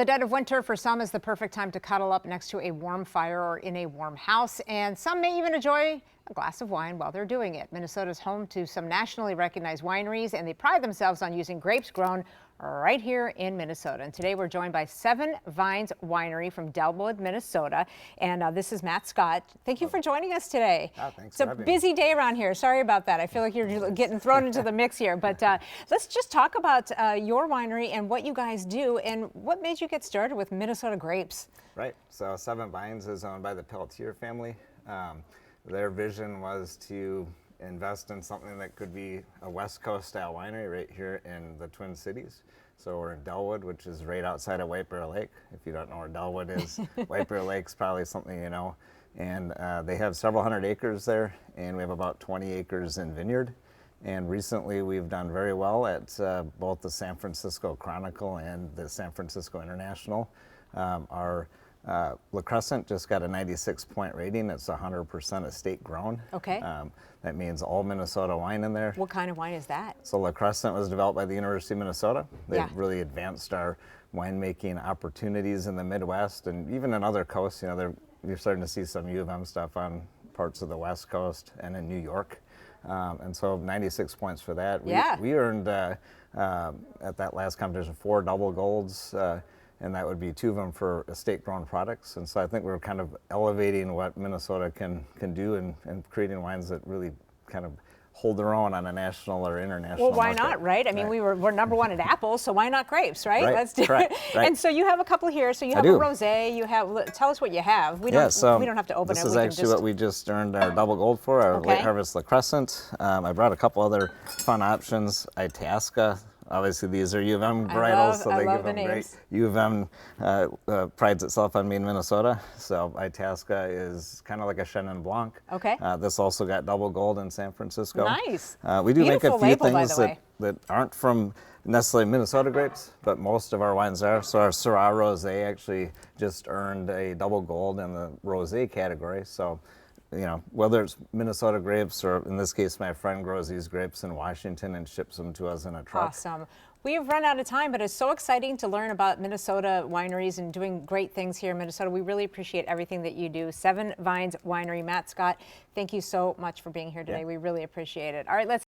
The dead of winter for some is the perfect time to cuddle up next to a warm fire or in a warm house, and some may even enjoy a glass of wine while they're doing it. Minnesota's home to some nationally recognized wineries, and they pride themselves on using grapes grown right here in Minnesota. And today we're joined by Seven Vines Winery from Delwood, Minnesota. And this is Matt Scott. Thank you for joining us today. Thanks it's a for having busy me. day around here. Sorry about that. I feel like you're getting thrown into the mix here. But let's just talk about your winery and what you guys do and what made you get started with Minnesota grapes. Right. So Seven Vines is owned by the Pelletier family. Their vision was to invest in something that could be a West Coast style winery right here in the Twin Cities. So we're in Delwood, which is right outside of White Bear Lake. If you don't know where Delwood is, White Bear Lake's probably something you know. And they have several hundred acres there, and we have about 20 acres in vineyard. And recently we've done very well at both the San Francisco Chronicle and the San Francisco International. Our La Crescent just got a 96-point rating. It's 100% estate grown. Okay. That means all Minnesota wine in there. What kind of wine is that? So La Crescent was developed by the University of Minnesota. They've Yeah. really advanced our winemaking opportunities in the Midwest and even in other coasts. You know, you're starting to see some U of M stuff on parts of the West Coast and in New York. And so 96 points for that. We earned, at that last competition, 4 double golds, and that would be 2 of them for estate-grown products. And so I think we're kind of elevating what Minnesota can do and creating wines that really kind of hold their own on a national or international Well, why market. not, right? I mean, Right. we're number one at apples, so why not grapes, right? Right, Let's do correct, it. right. And so you have a couple here. So you have a do. rosé. You have. Tell us what you have. We Yeah, don't. We don't have to open this it. is We can actually just... what we just earned our double gold for, our Okay. late harvest La Crescent. I brought a couple other fun options. Itasca. Obviously, these are U of M varietals, so I they love give the them great. names. U of M prides itself on being Minnesota, so Itasca is kind of like a Chenin Blanc. Okay. This also got double gold in San Francisco. Nice. We do make a Beautiful few label, by things the way. that aren't from necessarily Minnesota grapes, but most of our wines are. So our Syrah Rosé actually just earned a double gold in the rosé category. So, you know, whether it's Minnesota grapes or in this case, my friend grows these grapes in Washington and ships them to us in a truck. Awesome. We have run out of time, but it's so exciting to learn about Minnesota wineries and doing great things here in Minnesota. We really appreciate everything that you do. Seven Vines Winery. Matt Scott, thank you so much for being here today. Yeah. We really appreciate it. All right, let's